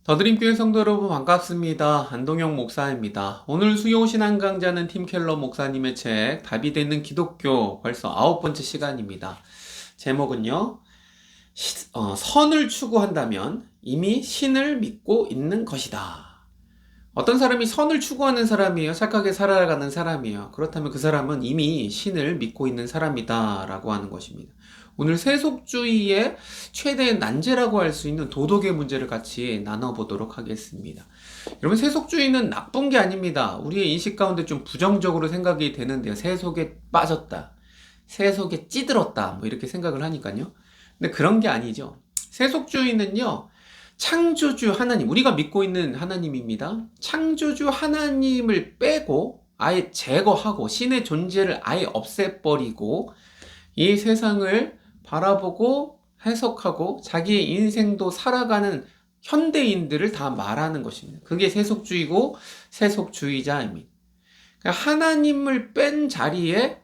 더드림교회 성도 여러분 반갑습니다. 안동영 목사입니다. 오늘 수요신앙 강좌는 팀 켈러 목사님의 책 답이 되는 기독교 벌써 9번째 시간입니다. 제목은요. 선을 추구한다면 이미 신을 믿고 있는 것이다. 어떤 사람이 선을 추구하는 사람이에요. 착하게 살아가는 사람이에요. 그렇다면 그 사람은 이미 신을 믿고 있는 사람이다 라고 하는 것입니다. 오늘 세속주의의 최대 난제라고 할 수 있는 도덕의 문제를 같이 나눠보도록 하겠습니다. 여러분, 세속주의는 나쁜 게 아닙니다. 우리의 인식 가운데 좀 부정적으로 생각이 되는데요. 세속에 빠졌다, 세속에 찌들었다, 뭐 이렇게 생각을 하니까요. 근데 그런 게 아니죠. 세속주의는요, 창조주 하나님, 우리가 믿고 있는 하나님입니다. 창조주 하나님을 빼고 아예 제거하고 신의 존재를 아예 없애버리고 이 세상을 바라보고 해석하고 자기의 인생도 살아가는 현대인들을 다 말하는 것입니다. 그게 세속주의고 세속주의자입니다. 그러니까 하나님을 뺀 자리에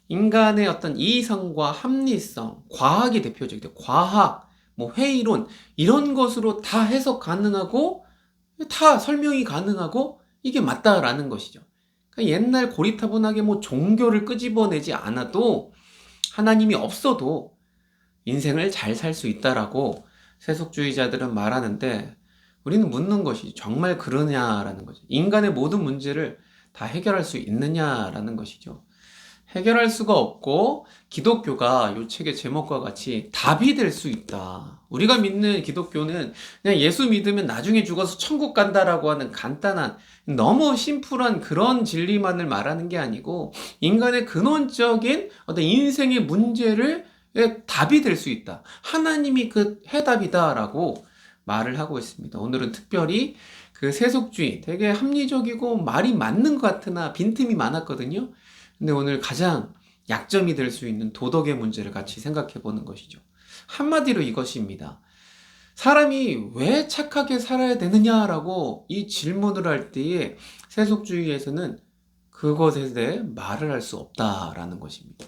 인간의 어떤 이성과 합리성, 과학이 대표적이죠. 과학, 뭐 회의론 이런 것으로 다 해석 가능하고 다 설명이 가능하고 이게 맞다라는 것이죠. 그러니까 옛날 고리타분하게 뭐 종교를 끄집어내지 않아도 하나님이 없어도 인생을 잘 살 수 있다라고 세속주의자들은 말하는데 우리는 묻는 것이 정말 그러냐라는 거죠. 인간의 모든 문제를 다 해결할 수 있느냐라는 것이죠. 해결할 수가 없고 기독교가 이 책의 제목과 같이 답이 될 수 있다. 우리가 믿는 기독교는 그냥 예수 믿으면 나중에 죽어서 천국 간다라고 하는 간단한 너무 심플한 그런 진리만을 말하는 게 아니고 인간의 근원적인 어떤 인생의 문제를 답이 될 수 있다. 하나님이 그 해답이다라고 말을 하고 있습니다. 오늘은 특별히 그 세속주의, 되게 합리적이고 말이 맞는 것 같으나 빈틈이 많았거든요. 근데 오늘 가장 약점이 될 수 있는 도덕의 문제를 같이 생각해 보는 것이죠. 한마디로 이것입니다. 사람이 왜 착하게 살아야 되느냐라고 이 질문을 할 때에 세속주의에서는 그것에 대해 말을 할 수 없다라는 것입니다.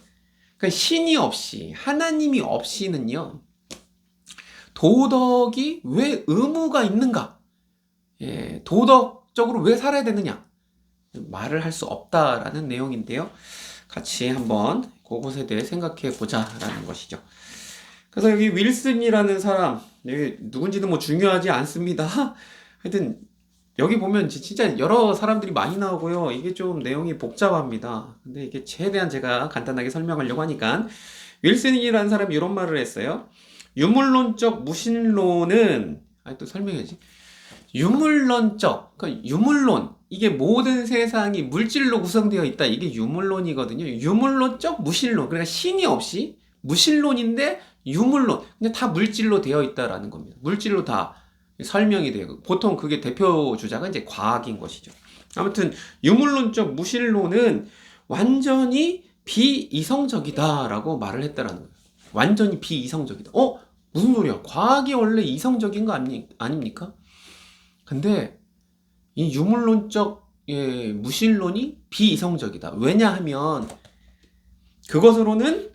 그러니까 신이 없이, 하나님이 없이는요, 도덕이 왜 의무가 있는가? 도덕적으로 왜 살아야 되느냐? 말을 할 수 없다라는 내용인데요. 같이 한번 그것에 대해 생각해 보자라는 것이죠. 그래서 여기 윌슨이라는 사람, 여기 누군지는 뭐 중요하지 않습니다. 하여튼 여기 보면 진짜 여러 사람들이 많이 나오고요. 이게 좀 내용이 복잡합니다. 근데 이게 최대한 제가 간단하게 설명하려고 하니까 윌슨이라는 사람이 이런 말을 했어요. 유물론적 무신론은 또 설명해야지. 유물론적, 그러니까 유물론, 이게 모든 세상이 물질로 구성되어 있다. 이게 유물론이거든요. 유물론적 무신론, 그러니까 신이 없이 무신론인데 유물론, 그냥 다 물질로 되어 있다라는 겁니다. 물질로 다 설명이 되고 보통 그게 대표 주자가 이제 과학인 것이죠. 아무튼 유물론적 무신론은 완전히 비이성적이다라고 말을 했다라는 거예요. 완전히 비이성적이다. 무슨 소리야? 과학이 원래 이성적인 거 아닙니까? 근데 이 유물론적 무신론이 비이성적이다. 왜냐하면 그것으로는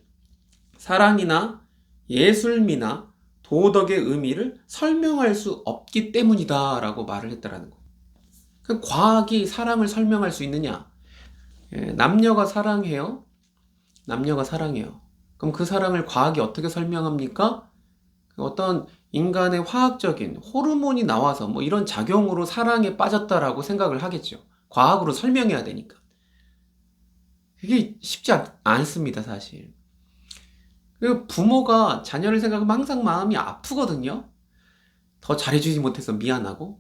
사랑이나 예술미나 도덕의 의미를 설명할 수 없기 때문이다 라고 말을 했다라는 거. 그 과학이 사랑을 설명할 수 있느냐? 남녀가 사랑해요. 남녀가 사랑해요. 그럼 그 사랑을 과학이 어떻게 설명합니까? 어떤 인간의 화학적인 호르몬이 나와서 뭐 이런 작용으로 사랑에 빠졌다라고 생각을 하겠죠. 과학으로 설명해야 되니까. 그게 쉽지 않습니다, 사실. 그 부모가 자녀를 생각하면 항상 마음이 아프거든요. 더 잘해주지 못해서 미안하고.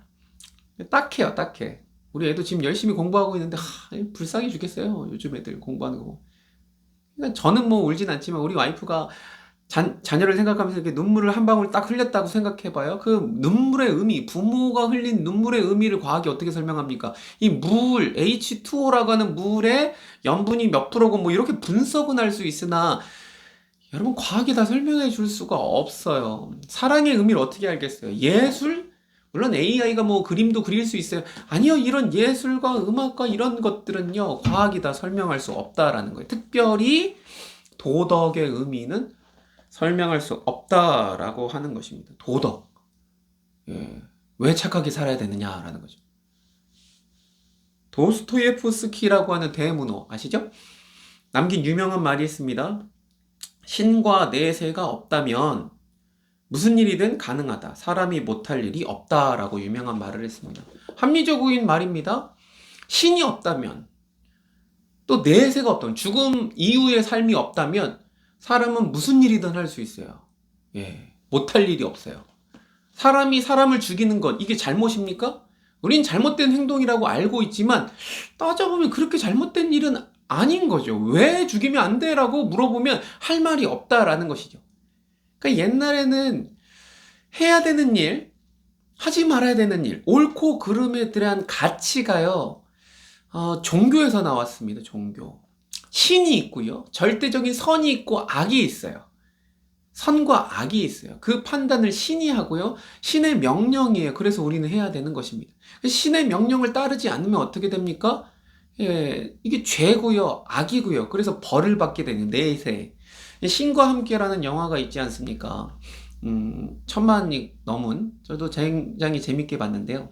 딱해요, 딱해. 우리 애도 지금 열심히 공부하고 있는데 불쌍해 죽겠어요. 요즘 애들 공부하는 거. 그러니까 저는 뭐 울진 않지만 우리 와이프가 자녀를 생각하면서 이렇게 눈물을 한 방울 딱 흘렸다고 생각해봐요. 그 눈물의 의미, 부모가 흘린 눈물의 의미를 과학이 어떻게 설명합니까? 이 물, H2O라고 하는 물의 염분이 몇 프로고 뭐 이렇게 분석은 할 수 있으나 여러분, 과학이 다 설명해 줄 수가 없어요. 사랑의 의미를 어떻게 알겠어요? 예술? 물론 AI가 뭐 그림도 그릴 수 있어요. 아니요, 이런 예술과 음악과 이런 것들은요, 과학이 다 설명할 수 없다라는 거예요. 특별히 도덕의 의미는 설명할 수 없다라고 하는 것입니다. 도덕. 예. 왜 착하게 살아야 되느냐라는 거죠. 도스토예프스키라고 하는 대문호 아시죠? 남긴 유명한 말이 있습니다. 신과 내세가 없다면 무슨 일이든 가능하다. 사람이 못할 일이 없다라고 유명한 말을 했습니다. 합리적인 말입니다. 신이 없다면 또 내세가 없다면 죽음 이후의 삶이 없다면 사람은 무슨 일이든 할 수 있어요. 예, 못할 일이 없어요. 사람이 사람을 죽이는 것 이게 잘못입니까? 우린 잘못된 행동이라고 알고 있지만 따져보면 그렇게 잘못된 일은 아닌 거죠. 왜 죽이면 안 돼? 라고 물어보면 할 말이 없다라는 것이죠. 그러니까 옛날에는 해야 되는 일, 하지 말아야 되는 일, 옳고 그름에 대한 가치가요, 종교에서 나왔습니다. 종교. 신이 있고요. 절대적인 선이 있고 악이 있어요. 선과 악이 있어요. 그 판단을 신이 하고요. 신의 명령이에요. 그래서 우리는 해야 되는 것입니다. 신의 명령을 따르지 않으면 어떻게 됩니까? 예, 이게 죄고요. 악이고요. 그래서 벌을 받게 되는 내세. 신과 함께라는 영화가 있지 않습니까? 1,000만이 넘은 저도 굉장히 재밌게 봤는데요.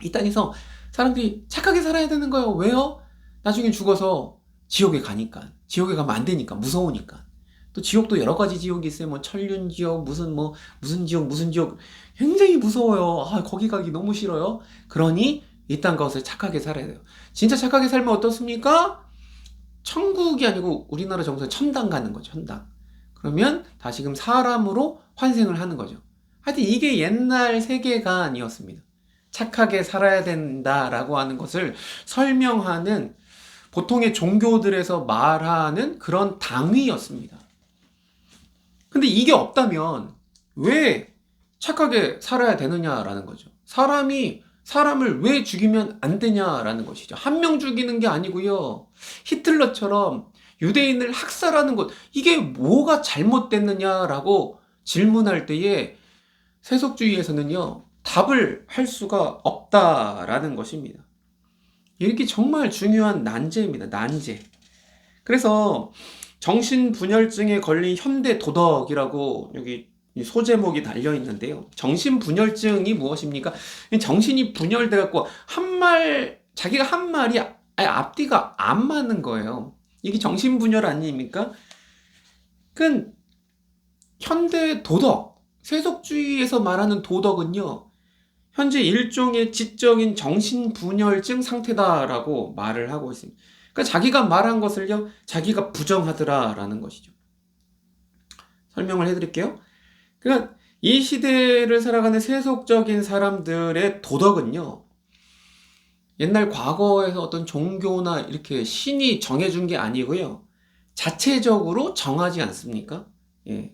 이 땅에서 사람들이 착하게 살아야 되는 거예요. 왜요? 나중에 죽어서 지옥에 가니까. 지옥에 가면 안 되니까. 무서우니까. 또 지옥도 여러 가지 지옥이 있어요. 뭐 천륜 지옥, 무슨 지옥. 굉장히 무서워요. 아, 거기 가기 너무 싫어요. 그러니 이 땅 가서 착하게 살아야 돼요. 진짜 착하게 살면 어떻습니까? 천국이 아니고 우리나라 정서에 천당 가는 거죠. 천당. 그러면 다시금 사람으로 환생을 하는 거죠. 하여튼 이게 옛날 세계관이었습니다. 착하게 살아야 된다라고 하는 것을 설명하는 보통의 종교들에서 말하는 그런 당위였습니다. 근데 이게 없다면 왜 착하게 살아야 되느냐라는 거죠. 사람이 사람을 왜 죽이면 안 되냐라는 것이죠. 한 명 죽이는 게 아니고요. 히틀러처럼 유대인을 학살하는 것, 이게 뭐가 잘못됐느냐라고 질문할 때에 세속주의에서는요, 답을 할 수가 없다라는 것입니다. 이렇게 정말 중요한 난제입니다. 난제. 그래서 정신분열증에 걸린 현대 도덕이라고 여기 소제목이 달려 있는데요. 정신분열증이 무엇입니까? 정신이 분열돼갖고 자기가 한 말이 앞뒤가 안 맞는 거예요. 이게 정신분열 아닙니까? 그 현대 도덕, 세속주의에서 말하는 도덕은요, 현재 일종의 지적인 정신분열증 상태다라고 말을 하고 있습니다. 그러니까 자기가 말한 것을요, 자기가 부정하더라라는 것이죠. 설명을 해드릴게요. 그러니까 이 시대를 살아가는 세속적인 사람들의 도덕은요, 옛날 과거에서 어떤 종교나 이렇게 신이 정해준 게 아니고요, 자체적으로 정하지 않습니까? 예.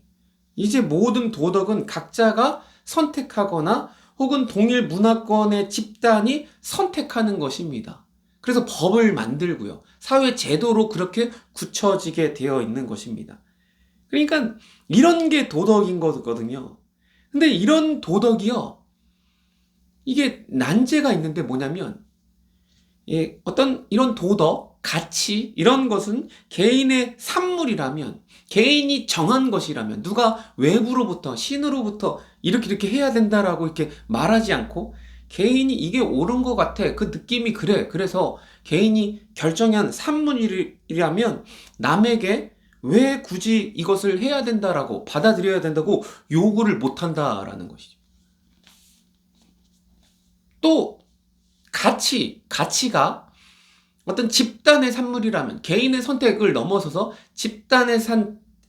이제 모든 도덕은 각자가 선택하거나 혹은 동일 문화권의 집단이 선택하는 것입니다. 그래서 법을 만들고요, 사회 제도로 그렇게 굳혀지게 되어 있는 것입니다. 그러니까 이런 게 도덕인 거거든요. 근데 이런 도덕이요, 이게 난제가 있는데 뭐냐면, 예, 어떤 이런 도덕, 가치, 이런 것은 개인의 산물이라면, 개인이 정한 것이라면, 누가 외부로부터, 신으로부터 이렇게 해야 된다라고 이렇게 말하지 않고, 개인이 이게 옳은 것 같아, 그 느낌이 그래, 그래서 개인이 결정한 산물이라면 남에게 왜 굳이 이것을 해야 된다라고, 받아들여야 된다고 요구를 못 한다라는 것이죠. 또 가치가 어떤 집단의 산물이라면, 개인의 선택을 넘어서서 집단의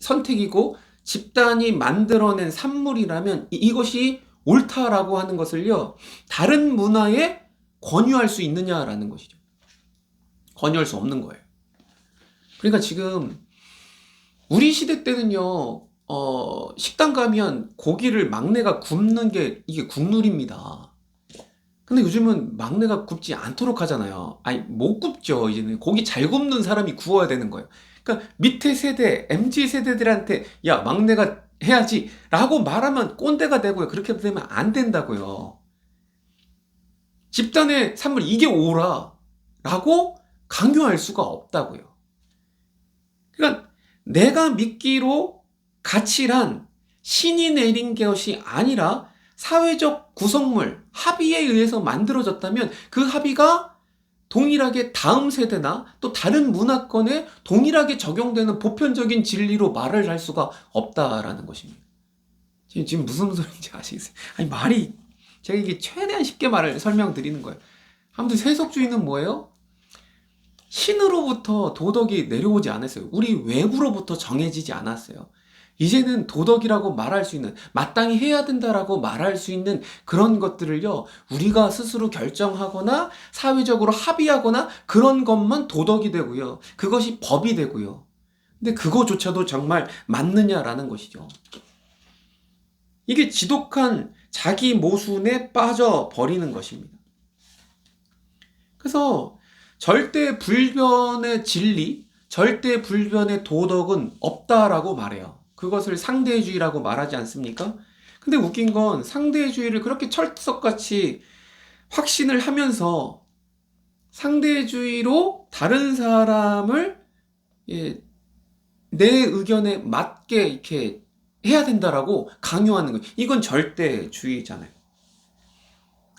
선택이고 집단이 만들어낸 산물이라면 이것이 옳다라고 하는 것을요, 다른 문화에 권유할 수 있느냐라는 것이죠. 권유할 수 없는 거예요. 그러니까 지금 우리 시대 때는요, 식당 가면 고기를 막내가 굽는 게 이게 국룰입니다. 근데 요즘은 막내가 굽지 않도록 하잖아요. 아니, 못 굽죠. 이제는 고기 잘 굽는 사람이 구워야 되는 거예요. 그러니까 밑에 세대, MZ 세대들한테 야, 막내가 해야지 라고 말하면 꼰대가 되고요. 그렇게 되면 안 된다고요. 집단의 산물, 이게 옳아 라고 강요할 수가 없다고요. 그러니까 내가 믿기로 가치란 신이 내린 것이 아니라 사회적 구성물, 합의에 의해서 만들어졌다면 그 합의가 동일하게 다음 세대나 또 다른 문화권에 동일하게 적용되는 보편적인 진리로 말을 할 수가 없다라는 것입니다. 지금 무슨 소리인지 아시겠어요? 아니, 제가 이게 최대한 쉽게 설명드리는 거예요. 아무튼 세속주의는 뭐예요? 신으로부터 도덕이 내려오지 않았어요. 우리 외부로부터 정해지지 않았어요. 이제는 도덕이라고 말할 수 있는, 마땅히 해야 된다라고 말할 수 있는 그런 것들을요, 우리가 스스로 결정하거나 사회적으로 합의하거나 그런 것만 도덕이 되고요. 그것이 법이 되고요. 근데 그거조차도 정말 맞느냐라는 것이죠. 이게 지독한 자기 모순에 빠져버리는 것입니다. 그래서 절대 불변의 진리, 절대 불변의 도덕은 없다라고 말해요. 그것을 상대주의라고 말하지 않습니까? 근데 웃긴 건 상대주의를 그렇게 철석같이 확신을 하면서 상대주의로 다른 사람을 내 의견에 맞게 이렇게 해야 된다라고 강요하는 거예요. 이건 절대주의잖아요.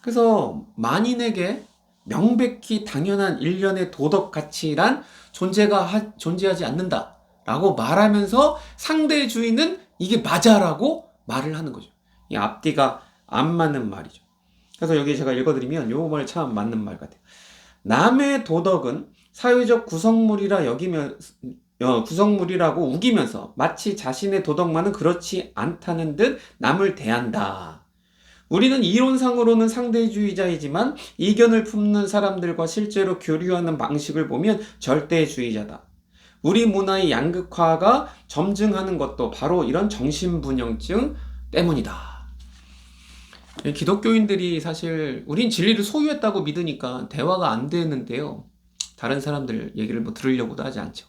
그래서 만인에게 명백히 당연한 일련의 도덕 가치란 존재하지 않는다라고 말하면서 상대주의는 이게 맞아라고 말을 하는 거죠. 이 앞뒤가 안 맞는 말이죠. 그래서 여기 제가 읽어드리면 요 말 참 맞는 말 같아요. 남의 도덕은 사회적 구성물이라고 우기면서 마치 자신의 도덕만은 그렇지 않다는 듯 남을 대한다. 우리는 이론상으로는 상대주의자이지만 이견을 품는 사람들과 실제로 교류하는 방식을 보면 절대주의자다. 우리 문화의 양극화가 점증하는 것도 바로 이런 정신분열증 때문이다. 기독교인들이 사실 우린 진리를 소유했다고 믿으니까 대화가 안 되는데요. 다른 사람들 얘기를 뭐 들으려고도 하지 않죠.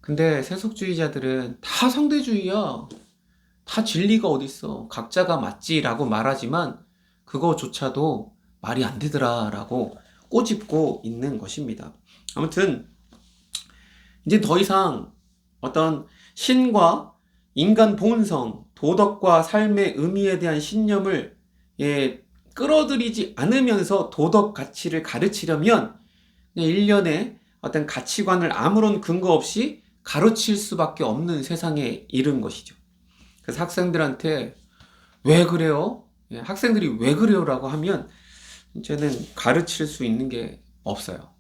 근데 세속주의자들은 다 상대주의야. 다 진리가 어딨어. 각자가 맞지라고 말하지만 그거조차도 말이 안 되더라라고 꼬집고 있는 것입니다. 아무튼 이제 더 이상 어떤 신과 인간 본성, 도덕과 삶의 의미에 대한 신념을 끌어들이지 않으면서 도덕 가치를 가르치려면 일련의 어떤 가치관을 아무런 근거 없이 가르칠 수밖에 없는 세상에 이른 것이죠. 그래서 학생들한테 왜 그래요? 학생들이 왜 그래요? 라고 하면 이제는 가르칠 수 있는 게 없어요.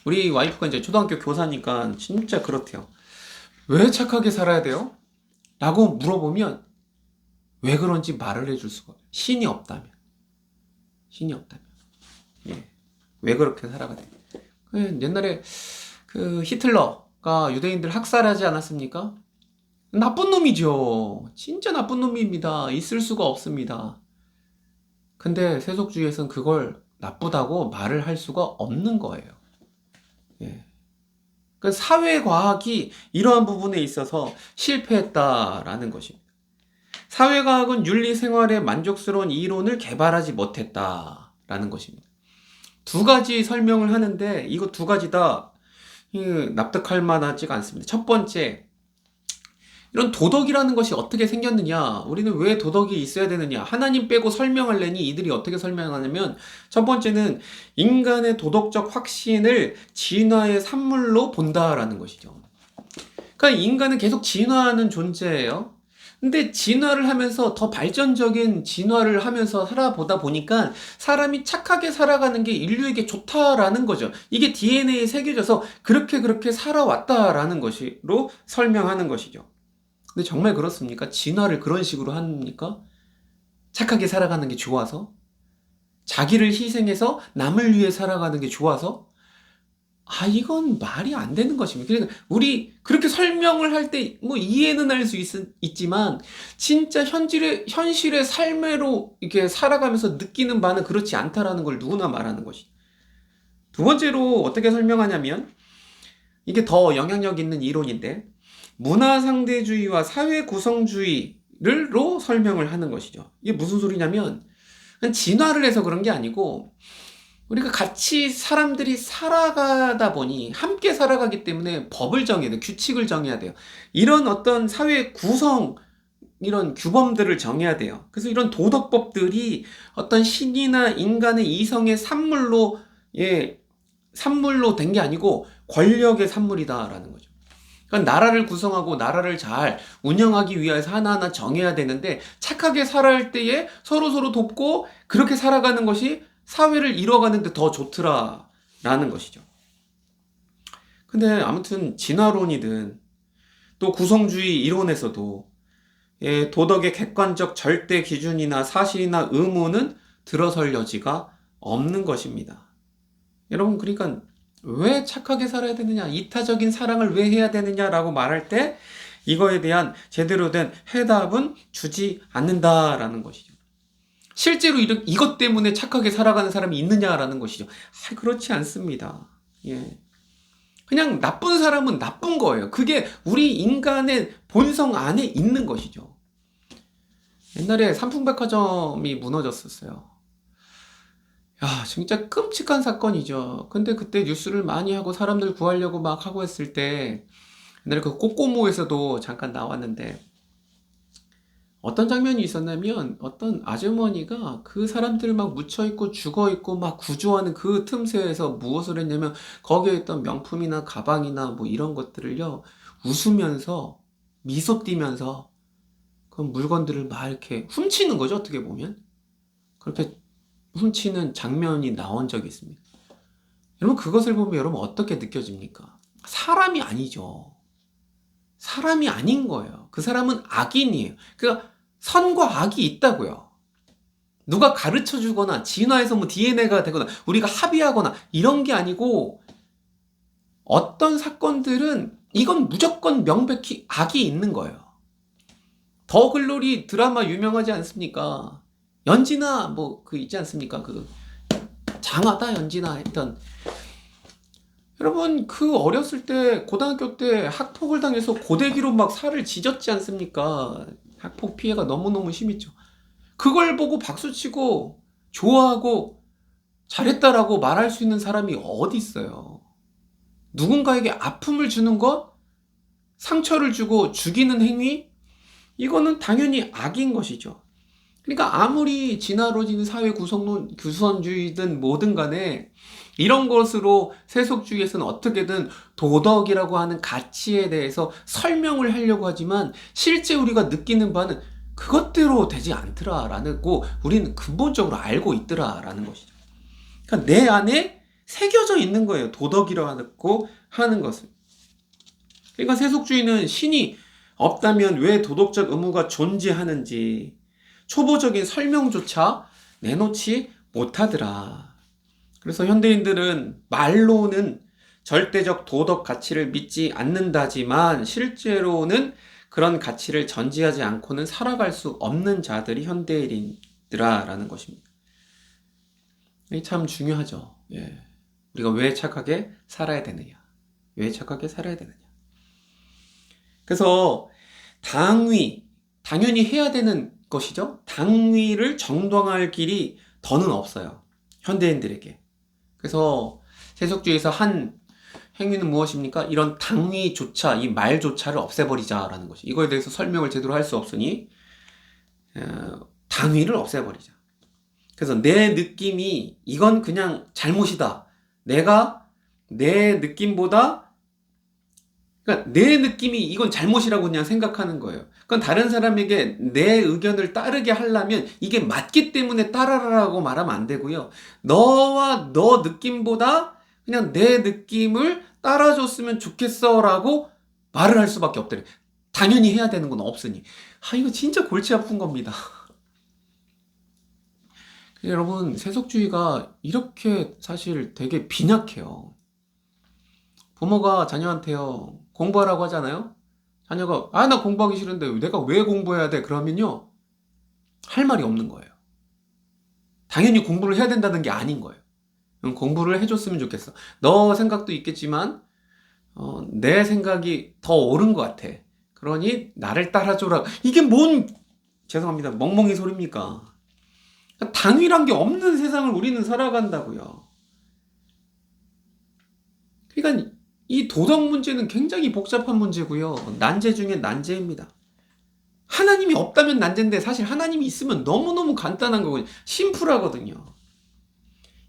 우리 와이프가 이제 초등학교 교사니까 진짜 그렇대요. 왜 착하게 살아야 돼요? 라고 물어보면 왜 그런지 말을 해줄 수가 없어요. 신이 없다면. 왜 그렇게 살아가 돼요? 옛날에 그 히틀러가 유대인들 학살하지 않았습니까? 나쁜 놈이죠. 진짜 나쁜 놈입니다. 있을 수가 없습니다. 근데 세속주의에서는 그걸 나쁘다고 말을 할 수가 없는 거예요. 그 사회과학이 이러한 부분에 있어서 실패했다라는 것입니다. 사회과학은 윤리생활에 만족스러운 이론을 개발하지 못했다라는 것입니다. 두 가지 설명을 하는데 이거 두 가지 다 납득할 만하지가 않습니다. 첫 번째, 이런 도덕이라는 것이 어떻게 생겼느냐, 우리는 왜 도덕이 있어야 되느냐, 하나님 빼고 설명하려니 이들이 어떻게 설명하냐면, 첫 번째는 인간의 도덕적 확신을 진화의 산물로 본다라는 것이죠. 그러니까 인간은 계속 진화하는 존재예요. 근데 진화를 하면서 더 발전적인 진화를 하면서 살아보다 보니까 사람이 착하게 살아가는 게 인류에게 좋다라는 거죠. 이게 DNA에 새겨져서 그렇게 살아왔다라는 것으로 설명하는 것이죠. 근데 정말 그렇습니까? 진화를 그런 식으로 합니까? 착하게 살아가는 게 좋아서? 자기를 희생해서 남을 위해 살아가는 게 좋아서? 이건 말이 안 되는 것입니다. 그러니까 우리 그렇게 설명을 할 때 뭐 이해는 할 수 있지만 진짜 현실의 삶으로 이렇게 살아가면서 느끼는 바는 그렇지 않다라는 걸 누구나 말하는 것이. 두 번째로 어떻게 설명하냐면, 이게 더 영향력 있는 이론인데, 문화상대주의와 사회구성주의로 설명을 하는 것이죠. 이게 무슨 소리냐면, 진화를 해서 그런 게 아니고 우리가 같이 사람들이 살아가다 보니 함께 살아가기 때문에 법을 정해야 돼요. 규칙을 정해야 돼요. 이런 어떤 사회 구성을 이런 규범들을 정해야 돼요. 그래서 이런 도덕법들이 어떤 신이나 인간의 이성의 산물로, 예, 산물로 된 게 아니고 권력의 산물이다라는 거죠. 그러니까 나라를 구성하고 나라를 잘 운영하기 위해서 하나하나 정해야 되는데, 착하게 살아갈 때에 서로서로 돕고 그렇게 살아가는 것이 사회를 이뤄가는데 더 좋더라라는 것이죠. 근데 아무튼 진화론이든 또 구성주의 이론에서도, 예, 도덕의 객관적 절대 기준이나 사실이나 의무는 들어설 여지가 없는 것입니다. 여러분, 그러니까 왜 착하게 살아야 되느냐, 이타적인 사랑을 왜 해야 되느냐라고 말할 때 이거에 대한 제대로 된 해답은 주지 않는다라는 것이죠. 실제로 이것 때문에 착하게 살아가는 사람이 있느냐라는 것이죠. 그렇지 않습니다. 예. 그냥 나쁜 사람은 나쁜 거예요. 그게 우리 인간의 본성 안에 있는 것이죠. 옛날에 삼풍백화점이 무너졌었어요. 야, 진짜 끔찍한 사건이죠. 근데 그때 뉴스를 많이 하고 사람들 구하려고 막 하고 했을 때, 옛날에 그 꼬꼬무에서도 잠깐 나왔는데, 어떤 장면이 있었냐면, 어떤 아주머니가 그 사람들 막 묻혀있고 죽어있고 막 구조하는 그 틈새에서 무엇을 했냐면, 거기에 있던 명품이나 가방이나 뭐 이런 것들을요, 웃으면서, 미소 띠면서, 그 물건들을 막 이렇게 훔치는 거죠, 어떻게 보면. 그렇게 훔치는 장면이 나온 적이 있습니다. 여러분, 그것을 보면 여러분 어떻게 느껴집니까? 사람이 아니죠. 사람이 아닌 거예요. 그 사람은 악인이에요. 그러니까 선과 악이 있다고요. 누가 가르쳐 주거나 진화해서 뭐 DNA가 되거나 우리가 합의하거나 이런 게 아니고, 어떤 사건들은 이건 무조건 명백히 악이 있는 거예요. 더 글로리 드라마 유명하지 않습니까? 연진아 뭐 그 있지 않습니까? 그 장하다 연진아 했던, 여러분 그 어렸을 때 고등학교 때 학폭을 당해서 고데기로 막 살을 지졌지 않습니까? 학폭 피해가 너무너무 심했죠. 그걸 보고 박수치고 좋아하고 잘했다라고 말할 수 있는 사람이 어디 있어요? 누군가에게 아픔을 주는 것, 상처를 주고 죽이는 행위, 이거는 당연히 악인 것이죠. 그러니까 아무리 진화론이든 사회 구성론, 구성주의든 뭐든 간에 이런 것으로 세속주의에서는 어떻게든 도덕이라고 하는 가치에 대해서 설명을 하려고 하지만, 실제 우리가 느끼는 바는 그것대로 되지 않더라라는 거 우리는 근본적으로 알고 있더라라는 것이죠. 그러니까 내 안에 새겨져 있는 거예요. 도덕이라고 하는 것은. 그러니까 세속주의는 신이 없다면 왜 도덕적 의무가 존재하는지 초보적인 설명조차 내놓지 못하더라. 그래서 현대인들은 말로는 절대적 도덕 가치를 믿지 않는다지만 실제로는 그런 가치를 전제하지 않고는 살아갈 수 없는 자들이 현대인이라는 것입니다. 이게 참 중요하죠. 예. 우리가 왜 착하게 살아야 되느냐? 왜 착하게 살아야 되느냐? 그래서 당연히 해야 되는 것이죠. 당위를 정당화할 길이 더는 없어요. 현대인들에게. 그래서 세속주의에서 한 행위는 무엇입니까? 이런 당위조차, 이 말조차를 없애버리자라는 것이. 이거에 대해서 설명을 제대로 할 수 없으니 당위를 없애버리자. 그래서 내 느낌이 이건 그냥 잘못이다. 내가 내 느낌보다, 그러니까 내 느낌이 이건 잘못이라고 그냥 생각하는 거예요. 그건 다른 사람에게 내 의견을 따르게 하려면 이게 맞기 때문에 따라라고 말하면 안 되고요. 너와 너 느낌보다 그냥 내 느낌을 따라줬으면 좋겠어라고 말을 할 수밖에 없더래. 당연히 해야 되는 건 없으니. 이거 진짜 골치 아픈 겁니다. 여러분, 세속주의가 이렇게 사실 되게 빈약해요. 부모가 자녀한테요, 공부하라고 하잖아요? 자녀가, 나 공부하기 싫은데 내가 왜 공부해야 돼? 그러면요, 할 말이 없는 거예요. 당연히 공부를 해야 된다는 게 아닌 거예요. 공부를 해줬으면 좋겠어. 너 생각도 있겠지만, 내 생각이 더 옳은 것 같아. 그러니 나를 따라줘라. 이게 죄송합니다, 멍멍이 소리입니까? 당위란 게 없는 세상을 우리는 살아간다고요. 그러니까 이 도덕 문제는 굉장히 복잡한 문제고요. 난제 중에 난제입니다. 하나님이 없다면 난제인데 사실 하나님이 있으면 너무너무 간단한 거거든요. 심플하거든요.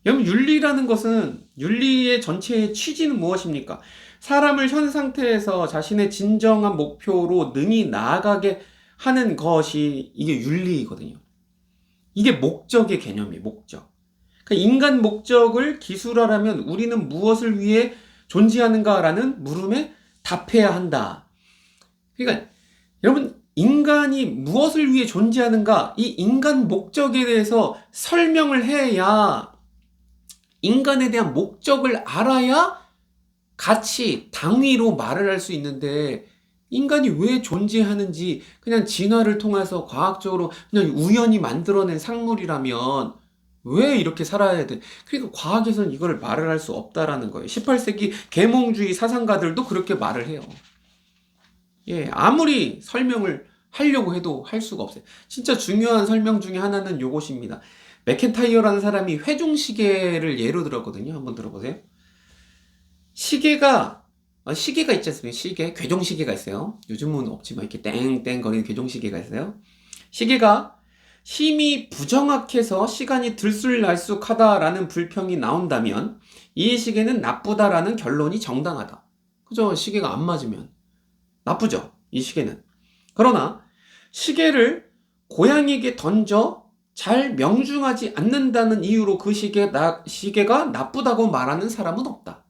여러분, 윤리라는 것은, 윤리의 전체의 취지는 무엇입니까? 사람을 현 상태에서 자신의 진정한 목표로 능히 나아가게 하는 것이 이게 윤리거든요. 이게 목적의 개념이에요. 목적. 그러니까 인간 목적을 기술화하면 우리는 무엇을 위해 존재하는가라는 물음에 답해야 한다. 그러니까 여러분, 인간이 무엇을 위해 존재하는가, 이 인간 목적에 대해서 설명을 해야, 인간에 대한 목적을 알아야 같이 당위로 말을 할 수 있는데, 인간이 왜 존재하는지 그냥 진화를 통해서 과학적으로 그냥 우연히 만들어낸 상물이라면 왜 이렇게 살아야 돼? 그러니까 과학에서는 이걸 말을 할 수 없다라는 거예요. 18세기 계몽주의 사상가들도 그렇게 말을 해요. 예, 아무리 설명을 하려고 해도 할 수가 없어요. 진짜 중요한 설명 중에 하나는 요것입니다. 맥켄타이어라는 사람이 회중시계를 예로 들었거든요. 한번 들어보세요. 시계가 있지 않습니까? 시계, 괴종시계가 있어요. 요즘은 없지만 이렇게 땡땡 거리는 괴종시계가 있어요. 시계가 힘이 부정확해서 시간이 들쑥날쑥하다라는 불평이 나온다면 이 시계는 나쁘다라는 결론이 정당하다. 그죠? 시계가 안 맞으면 나쁘죠, 이 시계는. 그러나 시계를 고양이에게 던져 잘 명중하지 않는다는 이유로 그 시계가 나쁘다고 말하는 사람은 없다.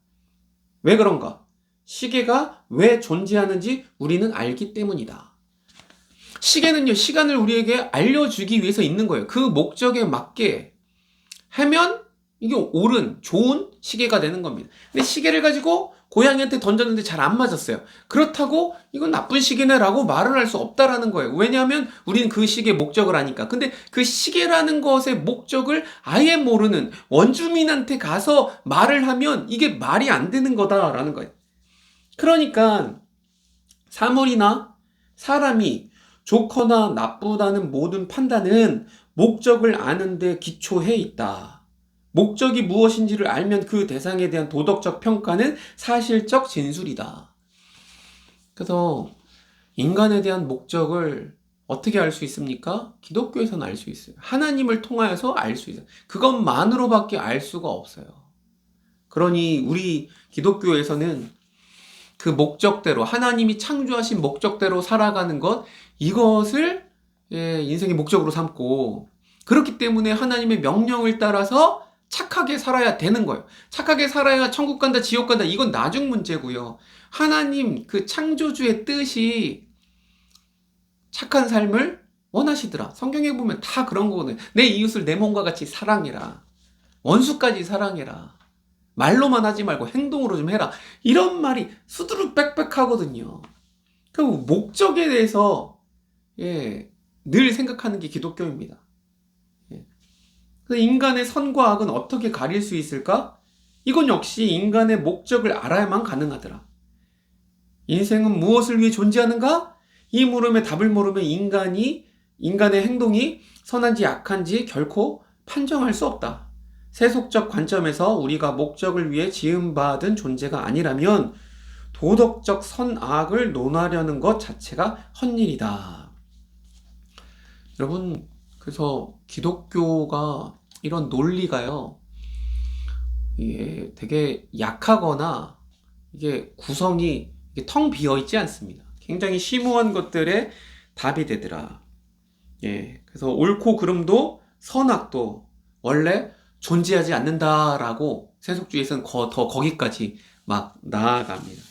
왜 그런가? 시계가 왜 존재하는지 우리는 알기 때문이다. 시계는요, 시간을 우리에게 알려주기 위해서 있는 거예요. 그 목적에 맞게 하면 이게 옳은, 좋은 시계가 되는 겁니다. 근데 시계를 가지고 고양이한테 던졌는데 잘 안 맞았어요. 그렇다고 이건 나쁜 시계네라고 말을 할 수 없다라는 거예요. 왜냐하면 우리는 그 시계의 목적을 아니까. 근데 그 시계라는 것의 목적을 아예 모르는 원주민한테 가서 말을 하면 이게 말이 안 되는 거다라는 거예요. 그러니까 사물이나 사람이 좋거나 나쁘다는 모든 판단은 목적을 아는 데 기초해 있다. 목적이 무엇인지를 알면 그 대상에 대한 도덕적 평가는 사실적 진술이다. 그래서 인간에 대한 목적을 어떻게 알 수 있습니까? 기독교에서는 알 수 있어요. 하나님을 통하여서 알 수 있어요. 그것만으로밖에 알 수가 없어요. 그러니 우리 기독교에서는 그 목적대로, 하나님이 창조하신 목적대로 살아가는 것, 이것을 인생의 목적으로 삼고, 그렇기 때문에 하나님의 명령을 따라서 착하게 살아야 되는 거예요. 착하게 살아야 천국 간다, 지옥 간다, 이건 나중 문제고요. 하나님 그 창조주의 뜻이 착한 삶을 원하시더라. 성경에 보면 다 그런 거거든요. 내 이웃을 내 몸과 같이 사랑해라. 원수까지 사랑해라. 말로만 하지 말고 행동으로 좀 해라. 이런 말이 수두룩 빽빽하거든요. 그 목적에 대해서 늘 생각하는 게 기독교입니다. 인간의 선과 악은 어떻게 가릴 수 있을까? 이건 역시 인간의 목적을 알아야만 가능하더라. 인생은 무엇을 위해 존재하는가? 이 물음에 답을 모르면 인간의 행동이 선한지 악한지 결코 판정할 수 없다. 세속적 관점에서 우리가 목적을 위해 지음받은 존재가 아니라면 도덕적 선악을 논하려는 것 자체가 헛일이다. 여러분, 그래서 기독교가 이런 논리가요, 이게 되게 약하거나 이게 구성이 텅 비어 있지 않습니다. 굉장히 심오한 것들에 답이 되더라. 그래서 옳고 그름도 선악도 원래 존재하지 않는다라고 세속주의에서는 더 거기까지 막 나아갑니다.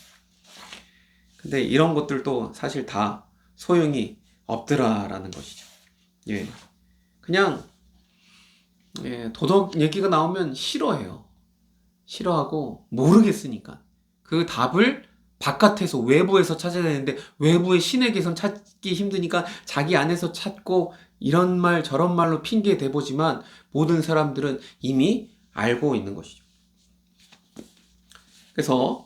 근데 이런 것들도 사실 다 소용이 없더라라는 것이죠. 그냥 도덕 얘기가 나오면 싫어해요. 싫어하고 모르겠으니까 그 답을 바깥에서, 외부에서 찾아야 되는데 외부의 신에게선 찾기 힘드니까 자기 안에서 찾고, 이런 말 저런 말로 핑계 대보지만 모든 사람들은 이미 알고 있는 것이죠. 그래서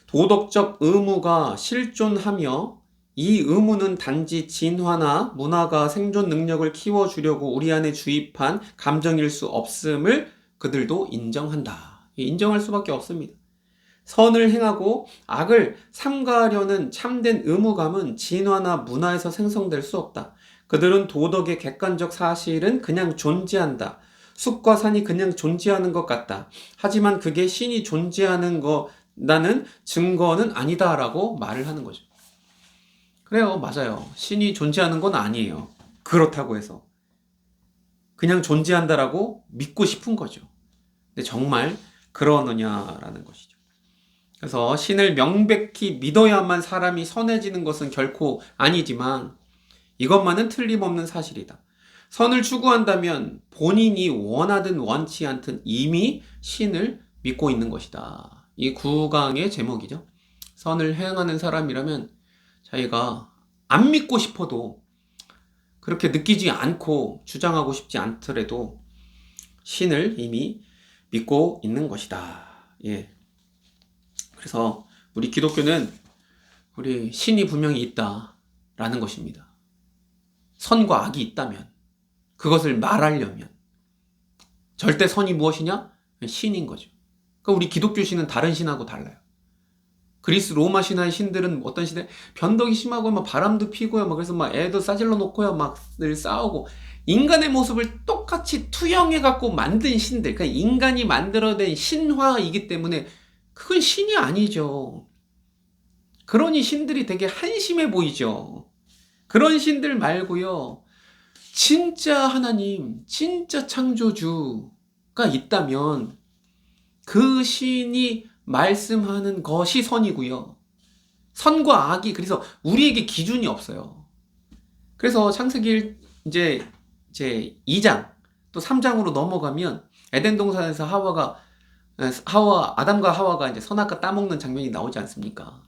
도덕적 의무가 실존하며 이 의무는 단지 진화나 문화가 생존 능력을 키워주려고 우리 안에 주입한 감정일 수 없음을 그들도 인정한다. 인정할 수밖에 없습니다. 선을 행하고 악을 삼가하려는 참된 의무감은 진화나 문화에서 생성될 수 없다. 그들은 도덕의 객관적 사실은 그냥 존재한다. 숲과 산이 그냥 존재하는 것 같다. 하지만 그게 신이 존재하는 나는 증거는 아니다라고 말을 하는 거죠. 그래요, 맞아요. 신이 존재하는 건 아니에요. 그렇다고 해서 그냥 존재한다라고 믿고 싶은 거죠. 근데 정말 그러느냐라는 것이죠. 그래서 신을 명백히 믿어야만 사람이 선해지는 것은 결코 아니지만 이것만은 틀림없는 사실이다. 선을 추구한다면 본인이 원하든 원치 않든 이미 신을 믿고 있는 것이다. 이 구강의 제목이죠. 선을 행하는 사람이라면 자기가 안 믿고 싶어도 그렇게 느끼지 않고 주장하고 싶지 않더라도 신을 이미 믿고 있는 것이다. 예. 그래서 우리 기독교는 우리 신이 분명히 있다라는 것입니다. 선과 악이 있다면 그것을 말하려면 절대 선이 무엇이냐? 신인 거죠. 그러니까 우리 기독교 신은 다른 신하고 달라요. 그리스 로마 신화의 신들은 어떤 시대 변덕이 심하고 막 바람도 피고요. 막 그래서 막 애도 싸질러 놓고요. 막 늘 싸우고 인간의 모습을 똑같이 투영해 갖고 만든 신들. 그러니까 인간이 만들어낸 신화이기 때문에 그건 신이 아니죠. 그러니 신들이 되게 한심해 보이죠. 그런 신들 말고요. 진짜 하나님, 진짜 창조주가 있다면 그 신이 말씀하는 것이 선이고요. 선과 악이 그래서 우리에게 기준이 없어요. 그래서 창세기 이제 2장 또 3장으로 넘어가면 에덴 동산에서 아담과 하와가 이제 선악과 따먹는 장면이 나오지 않습니까?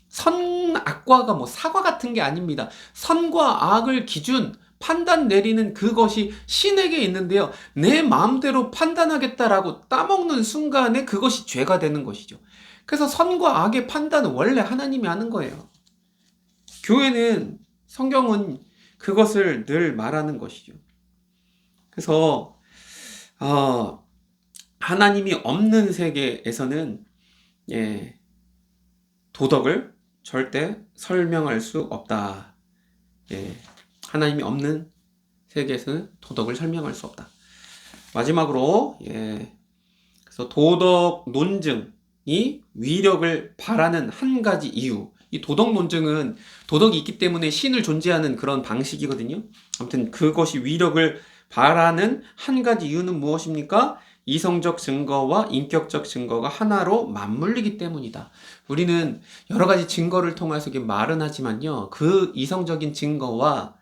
선악과가 뭐 사과 같은 게 아닙니다. 선과 악을 기준 판단 내리는 그것이 신에게 있는데요. 내 마음대로 판단하겠다라고 따먹는 순간에 그것이 죄가 되는 것이죠. 그래서 선과 악의 판단은 원래 하나님이 하는 거예요. 교회는 성경은 그것을 늘 말하는 것이죠. 그래서 하나님이 없는 세계에서는 도덕을 절대 설명할 수 없다. 하나님이 없는 세계에서는 도덕을 설명할 수 없다. 마지막으로 그래서 도덕 논증이 위력을 발하는 한 가지 이유. 이 도덕 논증은 도덕이 있기 때문에 신을 존재하는 그런 방식이거든요. 아무튼 그것이 위력을 발하는 한 가지 이유는 무엇입니까? 이성적 증거와 인격적 증거가 하나로 맞물리기 때문이다. 우리는 여러 가지 증거를 통해서 이게 말은 하지만요. 그 이성적인 증거와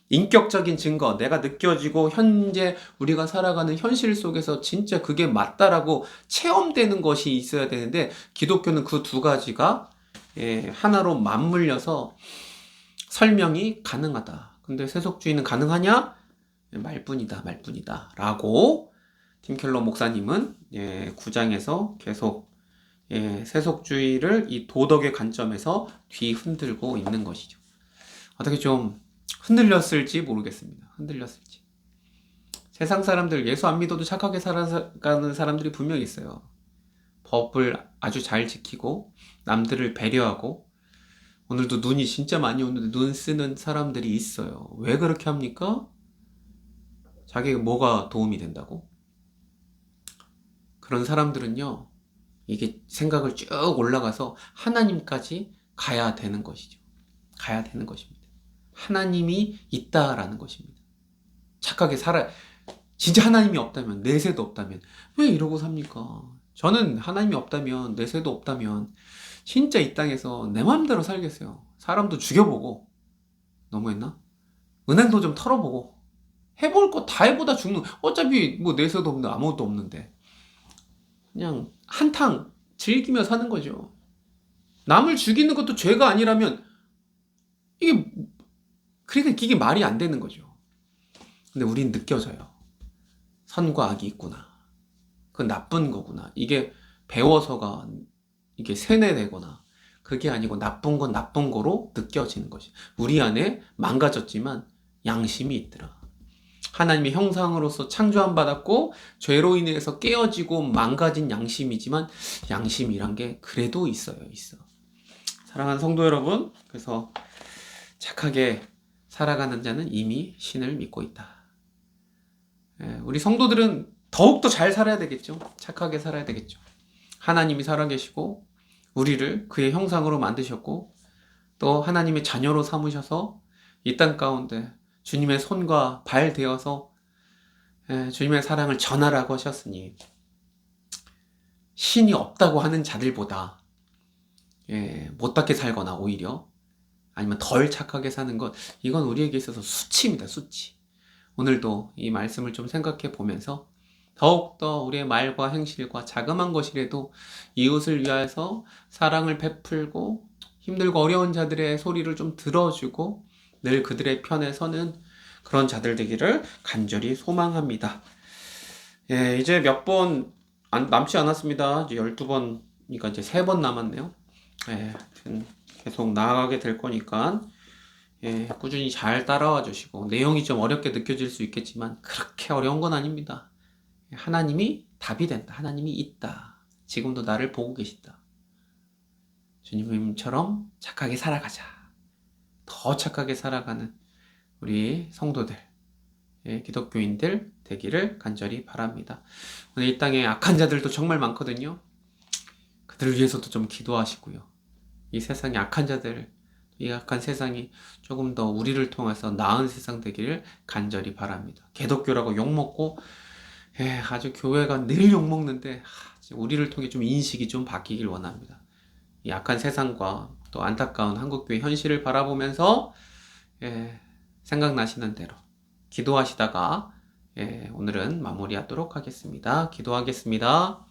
인격적인 증거, 내가 느껴지고 현재 우리가 살아가는 현실 속에서 진짜 그게 맞다라고 체험되는 것이 있어야 되는데 기독교는 그 두 가지가 하나로 맞물려서 설명이 가능하다. 근데 세속주의는 가능하냐? 말뿐이다 라고 팀켈러 목사님은 9장에서 계속 세속주의를 이 도덕의 관점에서 뒤흔들고 있는 것이죠. 어떻게 좀 흔들렸을지 모르겠습니다. 흔들렸을지. 세상 사람들 예수 안 믿어도 착하게 살아가는 사람들이 분명히 있어요. 법을 아주 잘 지키고 남들을 배려하고 오늘도 눈이 진짜 많이 오는데 눈 쓰는 사람들이 있어요. 왜 그렇게 합니까? 자기가 뭐가 도움이 된다고? 그런 사람들은요. 이게 생각을 쭉 올라가서 하나님까지 가야 되는 것이죠. 가야 되는 것입니다. 하나님이 있다라는 것입니다. 착하게 진짜 하나님이 없다면, 내세도 없다면 왜 이러고 삽니까? 저는 하나님이 없다면, 내세도 없다면 진짜 이 땅에서 내 마음대로 살겠어요. 사람도 죽여보고, 너무했나? 은행도 좀 털어보고, 해볼 거 다 해보다 죽는, 어차피 뭐 내세도 없는데 아무것도 없는데 그냥 한탕 즐기며 사는 거죠. 남을 죽이는 것도 죄가 아니라면 그러니까 이게 말이 안 되는 거죠. 근데 우린 느껴져요. 선과 악이 있구나. 그건 나쁜 거구나. 이게 배워서가 이게 세뇌되거나 그게 아니고 나쁜 건 나쁜 거로 느껴지는 것이. 우리 안에 망가졌지만 양심이 있더라. 하나님의 형상으로서 창조함 받았고 죄로 인해서 깨어지고 망가진 양심이지만 양심이란 게 그래도 있어. 사랑하는 성도 여러분, 그래서 착하게 살아가는 자는 이미 신을 믿고 있다. 우리 성도들은 더욱더 잘 살아야 되겠죠. 착하게 살아야 되겠죠. 하나님이 살아계시고 우리를 그의 형상으로 만드셨고 또 하나님의 자녀로 삼으셔서 이 땅 가운데 주님의 손과 발 되어서 주님의 사랑을 전하라고 하셨으니 신이 없다고 하는 자들보다 못되게 살거나 오히려 아니면 덜 착하게 사는 것, 이건 우리에게 있어서 수치입니다. 수치. 오늘도 이 말씀을 좀 생각해 보면서 더욱더 우리의 말과 행실과 자그만 것이라도 이웃을 위하여서 사랑을 베풀고 힘들고 어려운 자들의 소리를 좀 들어주고 늘 그들의 편에 서는 그런 자들 되기를 간절히 소망합니다. 이제 몇 번 남지 않았습니다. 이제 12번이니까 이제 3번 남았네요. 하여튼 계속 나아가게 될 거니까 꾸준히 잘 따라와 주시고, 내용이 좀 어렵게 느껴질 수 있겠지만 그렇게 어려운 건 아닙니다. 하나님이 답이 된다. 하나님이 있다. 지금도 나를 보고 계신다. 주님처럼 착하게 살아가자. 더 착하게 살아가는 우리 성도들, 기독교인들 되기를 간절히 바랍니다. 오늘 이 땅에 악한 자들도 정말 많거든요. 그들을 위해서도 좀 기도하시고요. 이 세상에 악한 자들, 이 악한 세상이 조금 더 우리를 통해서 나은 세상 되기를 간절히 바랍니다. 기독교라고 욕먹고 아주 교회가 늘 욕먹는데 우리를 통해 좀 인식이 좀 바뀌길 원합니다. 이 악한 세상과 또 안타까운 한국교회 현실을 바라보면서 생각나시는 대로 기도하시다가 오늘은 마무리하도록 하겠습니다. 기도하겠습니다.